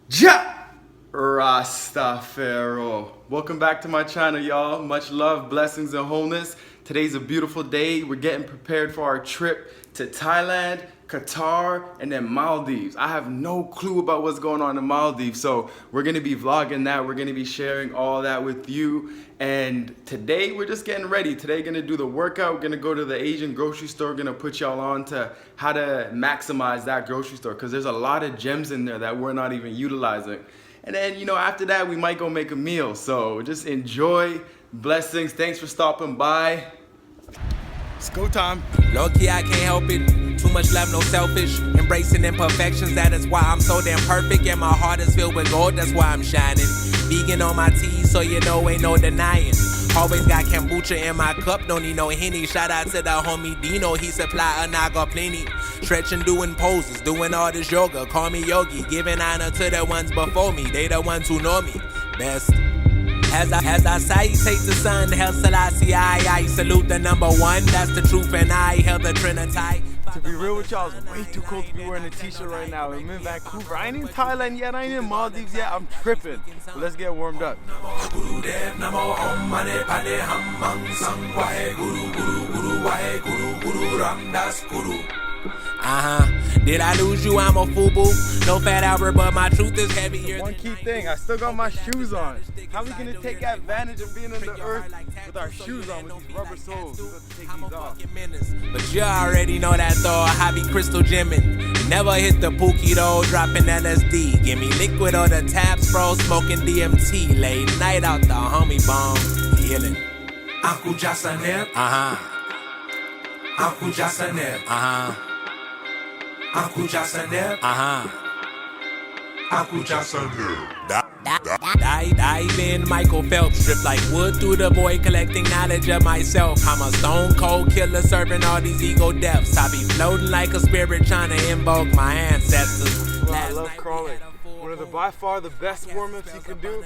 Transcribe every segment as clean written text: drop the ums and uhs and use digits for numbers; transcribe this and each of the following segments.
Ja Rastafaro. Welcome back to my channel, y'all. Much love, blessings, and wholeness. Today's a beautiful day. We're getting prepared for our trip to Thailand, Qatar, and then Maldives. I have no clue about what's going on in Maldives, so we're gonna be vlogging that. We're gonna be sharing all that with you. And today we're just getting ready. Today gonna do the workout. We're gonna go to the Asian grocery store. We're gonna put y'all on to how to maximize that grocery store, because there's a lot of gems in there that we're not even utilizing. And then, after that, we might go make a meal. So just enjoy. Blessings. Thanks for stopping by. It's go time. Low key, I can't help it. Too much love, no selfish. Embracing imperfections, that is why I'm so damn perfect. And my heart is filled with gold, that's why I'm shining. Vegan on my tea, so you know ain't no denying. Always got kombucha in my cup, don't need no Henny. Shout out to the homie Dino, he supply and I got plenty. Stretching, doing poses, doing all this yoga. Call me Yogi, giving honor to the ones before me. They the ones who know me best. As I salutate the sun, Hail Selassie, I salute the number one. That's the truth, and I hail the Trinity. To be real with y'all, it's way too cold to be wearing a t-shirt right now. I'm in Vancouver. I ain't in Thailand yet. I ain't in Maldives yet. I'm tripping. But let's get warmed up. Did I lose you? I'm a FUBU. No fat Albert, but my truth is heavier. One key thing, I still got my shoes on. How are we gonna take advantage of being in the earth with our shoes on, with these rubber soles? We have to take these off. But you already know that though, hobby crystal gemming. Never hit the pookie though, dropping LSD. Give me liquid or the taps, bro, smoking DMT. Late night out the homie bomb, healing. Aku Jasanet, Aku Jasanet, Aku Jasanet, Aku Jasanet. Dive in, Michael Phelps, strip like wood through the void, collecting knowledge of myself. I'm a stone cold killer, serving all these ego deaths. I be floating like a spirit, trying to invoke my ancestors. Well, I love crawling. One of the by far the best warm-ups you can do.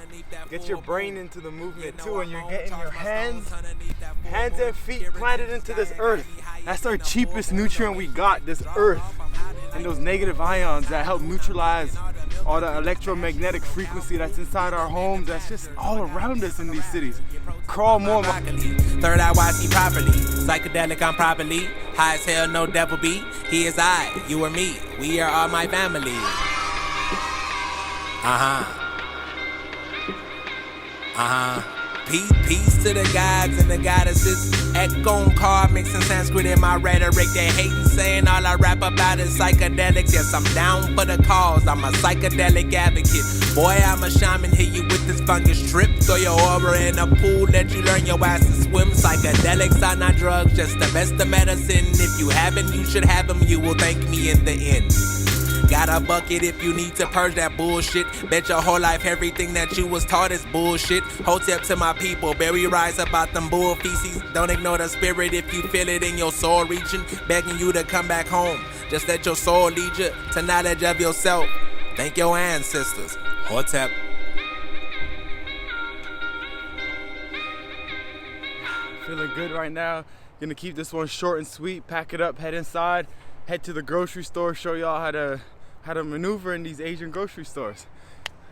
Get your brain into the movement too, and you're getting your hands and feet planted into this earth. That's our cheapest nutrient we got, this earth. And those negative ions that help neutralize all the electromagnetic frequency that's inside our homes, that's just all around us in these cities. Crawl more. Third eye, I see properly. Psychedelic, I'm properly. High as hell, no devil be. He is I, you or me. We are all my family. Peace to the gods and the goddesses. Echo card mixing Sanskrit in my rhetoric. They hating, saying all I rap about is psychedelics. Yes, I'm down for the cause. I'm a psychedelic advocate. Boy, I'm a shaman. Hit you with this fungus trip. Throw your aura in a pool. Let you learn your ass to swim. Psychedelics are not drugs, just the best of medicine. If you haven't, you should have them. You will thank me in the end. Got a bucket if you need to purge that bullshit. Bet your whole life everything that you was taught is bullshit. Hotep to my people, berry rise about them bull feces. Don't ignore the spirit if you feel it in your soul reaching. Begging you to come back home. Just let your soul lead you to knowledge of yourself. Thank your ancestors. Hotep. Feeling good right now. Gonna keep this one short and sweet. Pack it up, head inside, head to the grocery store, show y'all how to maneuver in these Asian grocery stores.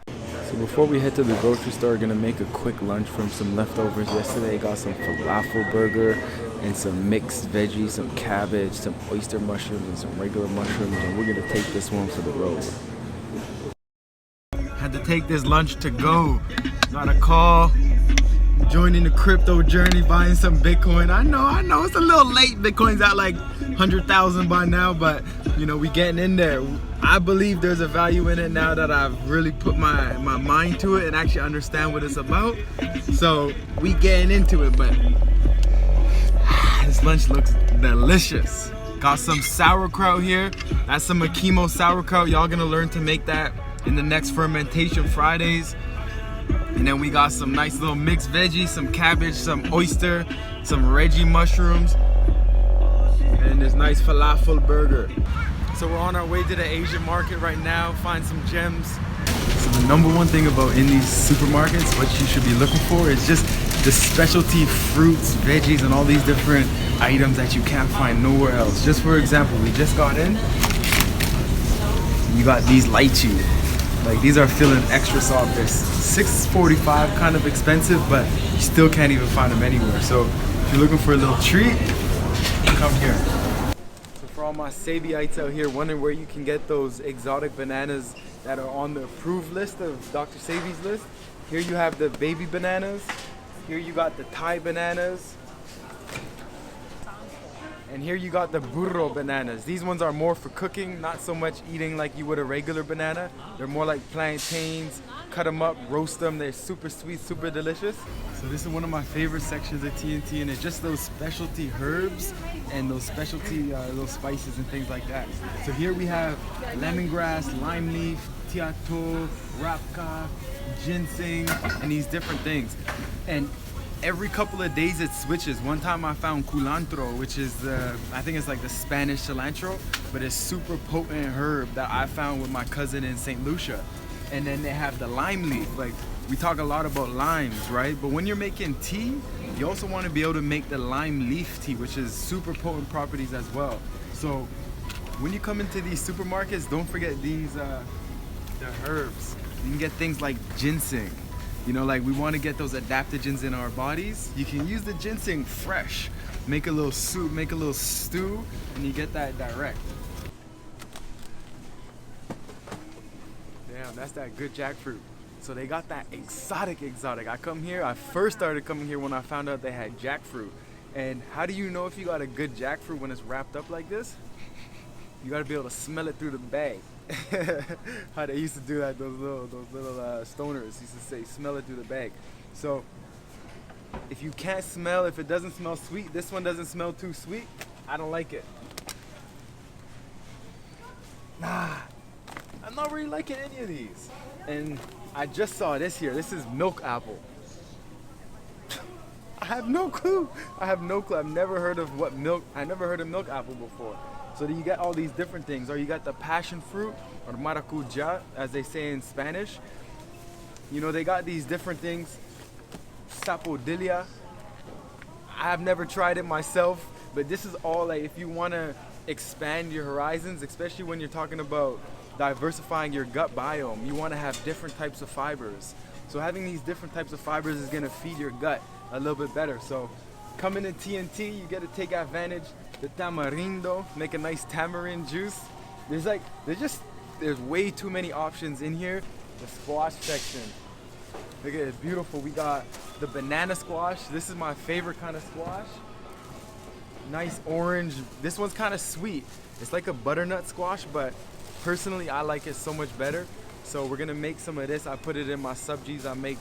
So before we head to the grocery store, we're gonna make a quick lunch from some leftovers. Yesterday got some falafel burger and some mixed veggies, some cabbage, some oyster mushrooms, and some regular mushrooms, and we're gonna take this one for the road. Had to take this lunch to go. Got a call. Joining the crypto journey, buying some Bitcoin. I know it's a little late. Bitcoin's at like 100,000 by now, but we getting in there. I believe there's a value in it now that I've really put my mind to it and actually understand what it's about. So we getting into it, but this lunch looks delicious. Got some sauerkraut here. That's some akeemo sauerkraut. Y'all gonna learn to make that in the next fermentation Fridays. And then we got some nice little mixed veggies, some cabbage, some oyster, some Reggie mushrooms, and this nice falafel burger. So we're on our way to the Asian market right now, find some gems. So the number one thing about in these supermarkets, what you should be looking for is just the specialty fruits, veggies, and all these different items that you can't find nowhere else. Just for example, we just got in, you got these lychee. Like these are feeling extra soft. They're $6.45, kind of expensive, but you still can't even find them anywhere. So if you're looking for a little treat, come here. So for all my Sabeites out here wondering where you can get those exotic bananas that are on the approved list of Dr. Sebi's list, here you have the baby bananas. Here you got the Thai bananas. And here you got the burro bananas. These ones are more for cooking, not so much eating like you would a regular banana. They're more like plantains. Cut them up, roast them. They're super sweet, super delicious. So this is one of my favorite sections of TNT, and it's just those specialty herbs and those specialty little spices and things like that. So here we have lemongrass, lime leaf, tiato, rapka, ginseng, and these different things. And every couple of days it switches. One time I found culantro, which is I think it's like the Spanish cilantro, but it's super potent herb that I found with my cousin in St. Lucia. And then they have the lime leaf. Like, we talk a lot about limes, right? But when you're making tea, you also want to be able to make the lime leaf tea, which is super potent properties as well. So when you come into these supermarkets, don't forget these the herbs. You can get things like ginseng. You know, like we want to get those adaptogens in our bodies. You can use the ginseng fresh. Make a little soup, make a little stew, and you get that direct. Damn, that's that good jackfruit. So they got that exotic. I first started coming here when I found out they had jackfruit. And how do you know if you got a good jackfruit when it's wrapped up like this? You gotta be able to smell it through the bag. How they used to do that, those little stoners used to say, smell it through the bag. So if you can't smell, if it doesn't smell sweet, this one doesn't smell too sweet, I don't like it. Nah, I'm not really liking any of these. And I just saw this here. This is milk apple. I have no clue. I've never heard of milk apple before. So you get all these different things, or you got the passion fruit, or maracuja, as they say in Spanish. You know, they got these different things. Sapodilla. I have never tried it myself, but this is all like if you want to expand your horizons, especially when you're talking about diversifying your gut biome. You want to have different types of fibers. So having these different types of fibers is going to feed your gut a little bit better. So coming to TNT, you get to take advantage. The tamarindo, make a nice tamarind juice. There's way too many options in here. The squash section. Look at it, it's beautiful. We got the banana squash. This is my favorite kind of squash. Nice orange. This one's kind of sweet. It's like a butternut squash, but personally I like it so much better. So we're gonna make some of this. I put it in my subjis. I make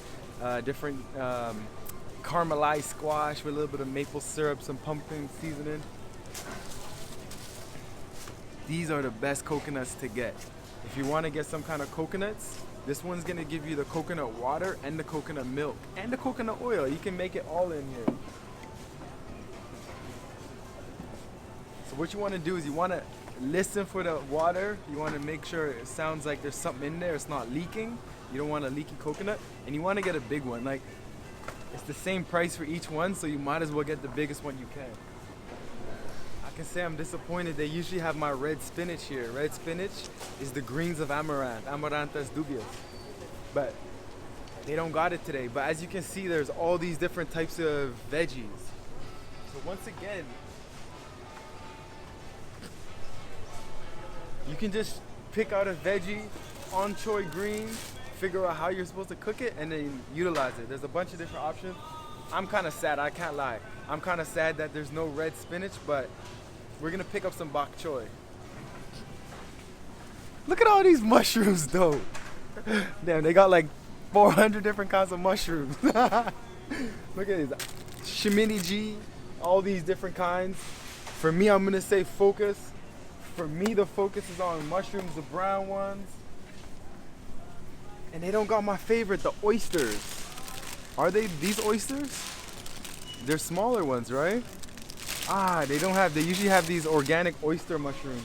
different caramelized squash with a little bit of maple syrup, some pumpkin seasoning. These are the best coconuts to get. If you want to get some kind of coconuts, this one's gonna give you the coconut water and the coconut milk and the coconut oil. You can make it all in here. So what you want to do is you want to listen for the water. You want to make sure it sounds like there's something in there. It's not leaking. You don't want a leaky coconut, and you want to get a big one. Like, it's the same price for each one, so you might as well get the biggest one you can. I can say I'm disappointed. They usually have my red spinach here. Red spinach is the greens of amaranth, Amaranthus dubius. But they don't got it today. But as you can see, there's all these different types of veggies. So once again, you can just pick out a veggie, anchoy green, figure out how you're supposed to cook it, and then utilize it. There's a bunch of different options. I'm kind of sad, I can't lie. I'm kind of sad that there's no red spinach, but we're gonna pick up some bok choy. Look at all these mushrooms though. Damn, they got like 400 different kinds of mushrooms. Look at these. Shiminiji, all these different kinds. For me, I'm gonna say focus. For me, the focus is on mushrooms, the brown ones. And they don't got my favorite, the oysters. Are they these oysters? They're smaller ones, right? They don't have, they usually have these organic oyster mushrooms.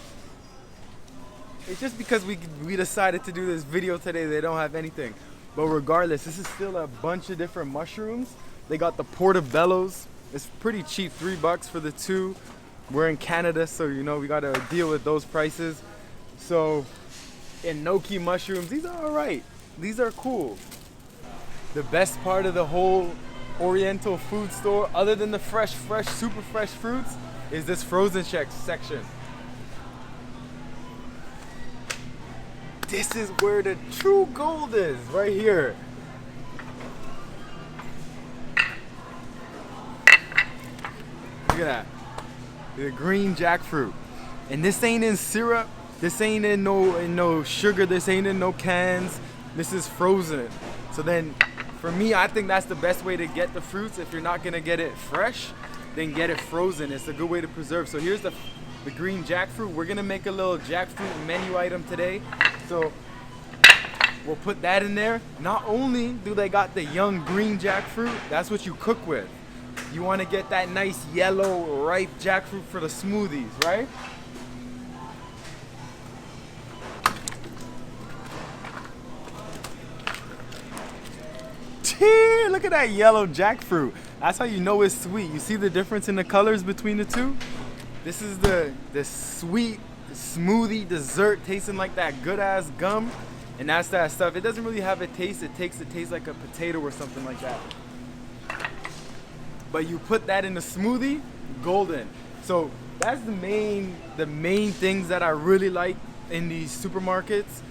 It's just because we decided to do this video today, they don't have anything. But regardless, this is still a bunch of different mushrooms. They got the portobellos. It's pretty cheap, $3 for the two. We're in Canada, so you know we gotta deal with those prices. So enoki mushrooms. These are alright. These are cool. The best part of the whole oriental food store, other than the fresh, super fresh fruits, is this frozen section. This is where the true gold is, right here. Look at that. The green jackfruit. And this ain't in syrup. This ain't in no sugar. This ain't in no cans. This is frozen. So then, for me, I think that's the best way to get the fruits. If you're not gonna get it fresh, then get it frozen. It's a good way to preserve. So here's the green jackfruit. We're gonna make a little jackfruit menu item today. So we'll put that in there. Not only do they got the young green jackfruit, that's what you cook with. You want to get that nice yellow ripe jackfruit for the smoothies, right? Look at that yellow jackfruit. That's how you know it's sweet. You see the difference in the colors between the two? This is the sweet smoothie dessert tasting like that good ass gum, and that's that stuff. It doesn't really have a taste. It takes the taste like a potato or something like that. But you put that in the smoothie, golden. So that's the main things that I really like in these supermarkets.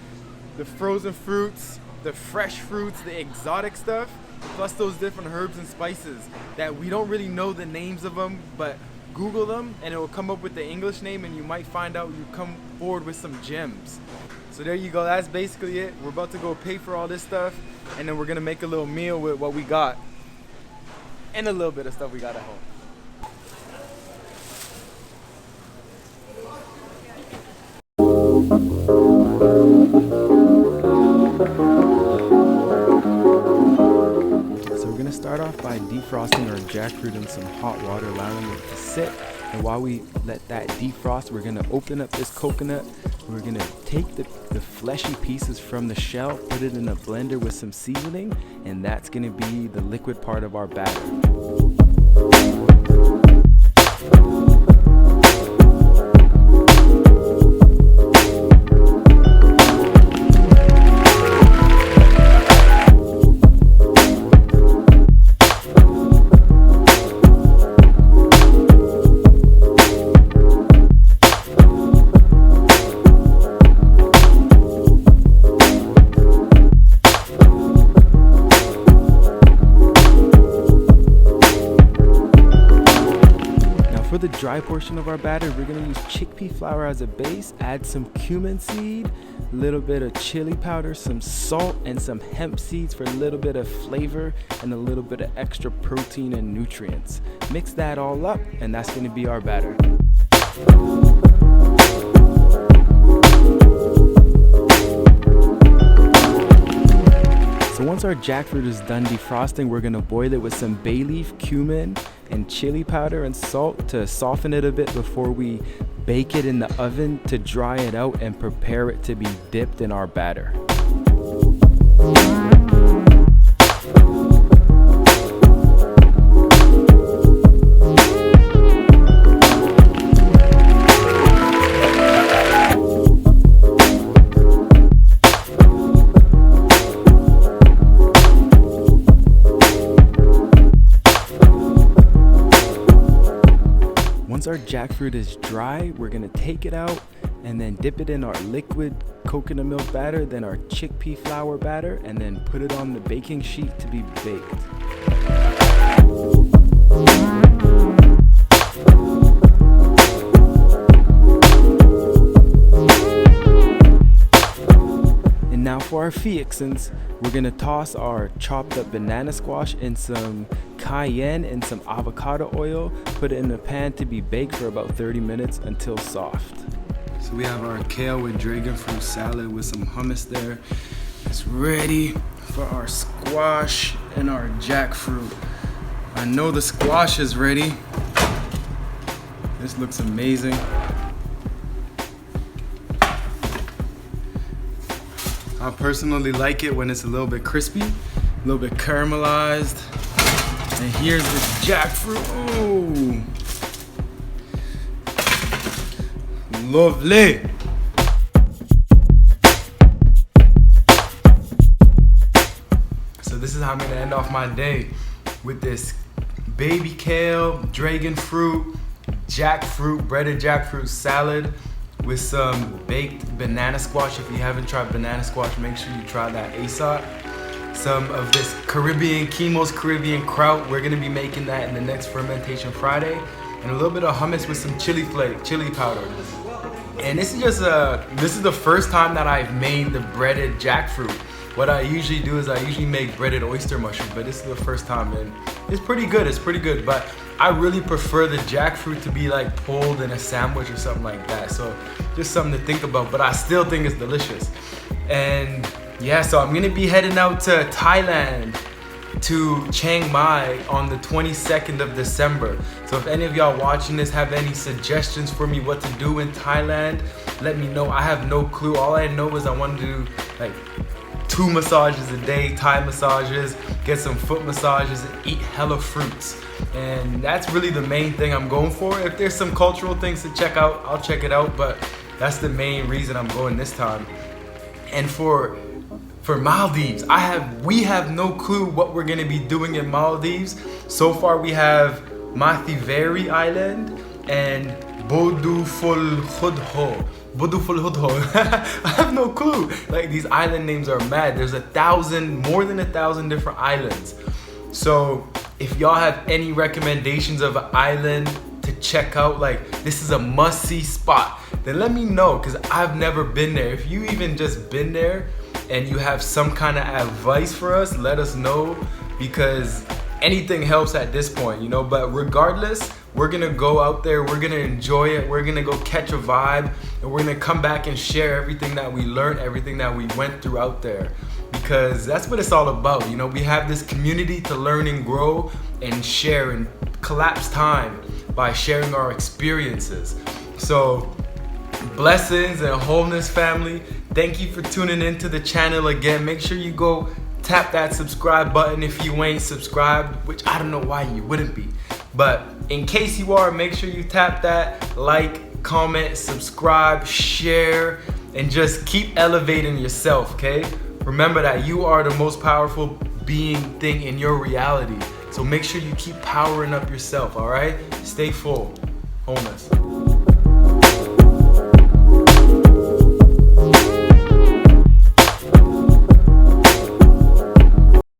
The frozen fruits, the fresh fruits, the exotic stuff, plus those different herbs and spices that we don't really know the names of them, but Google them and it will come up with the English name, and you might find out you come forward with some gems. So there you go, that's basically it. We're about to go pay for all this stuff, and then we're gonna make a little meal with what we got and a little bit of stuff we got at home. So we're gonna start off by defrosting our jackfruit in some hot water, allowing it to sit. And while we let that defrost, we're gonna open up this coconut. We're gonna take the fleshy pieces from the shell, put it in a blender with some seasoning, and that's gonna be the liquid part of our batter. For the dry portion of our batter, we're gonna use chickpea flour as a base, add some cumin seed, a little bit of chili powder, some salt, and some hemp seeds for a little bit of flavor and a little bit of extra protein and nutrients. Mix that all up, and that's gonna be our batter. So once our jackfruit is done defrosting, we're gonna boil it with some bay leaf, cumin, and chili powder and salt to soften it a bit before we bake it in the oven to dry it out and prepare it to be dipped in our batter. Once our jackfruit is dry, we're gonna take it out and then dip it in our liquid coconut milk batter, then our chickpea flour batter, and then put it on the baking sheet to be baked. And now for our fixins, we're gonna toss our chopped up banana squash in some cayenne and some avocado oil, put it in a pan to be baked for about 30 minutes until soft. So we have our kale with dragon fruit salad with some hummus there. It's ready for our squash and our jackfruit. I know the squash is ready. This looks amazing. I personally like it when it's a little bit crispy, a little bit caramelized. And here's the jackfruit. Oh, lovely. So this is how I'm gonna end off my day with this baby kale, dragon fruit, jackfruit, breaded jackfruit salad with some baked banana squash. If you haven't tried banana squash, make sure you try that ASAP. Some of this Keemo's Caribbean kraut. We're gonna be making that in the next fermentation Friday. And a little bit of hummus with some chili powder. And this is the first time that I've made the breaded jackfruit. What I usually do is I usually make breaded oyster mushroom, but this is the first time, and it's pretty good, but I really prefer the jackfruit to be like pulled in a sandwich or something like that. So just something to think about, but I still think it's delicious. And yeah, so I'm gonna be heading out to Thailand, to Chiang Mai on the 22nd of December. So if any of y'all watching this have any suggestions for me what to do in Thailand, let me know. I have no clue. All I know is I want to do like 2 massages a day, Thai massages, get some foot massages, and eat hella fruits. And that's really the main thing I'm going for. If there's some cultural things to check out, I'll check it out, but that's the main reason I'm going this time. And for Maldives, we have no clue what we're gonna be doing in Maldives. So far we have Mathiveri Island and Bodufulhudho. I have no clue. Like, these island names are mad. There's more than 1,000 different islands. So if y'all have any recommendations of an island to check out, like this is a must-see spot, then let me know, because I've never been there. If you even just been there and you have some kind of advice for us, let us know, because anything helps at this point, you know. But regardless, we're gonna go out there, we're gonna enjoy it, we're gonna go catch a vibe, and we're gonna come back and share everything that we learned, everything that we went through out there, because that's what it's all about, you know. We have this community to learn and grow and share and collapse time by sharing our experiences. So blessings and wholeness family. Thank you for tuning into the channel again. Make sure you go tap that subscribe button if you ain't subscribed, which I don't know why you wouldn't be. But in case you are, make sure you tap that like, comment, subscribe, share, and just keep elevating yourself, okay? Remember that you are the most powerful thing in your reality. So make sure you keep powering up yourself, all right? Stay full. Wholeness.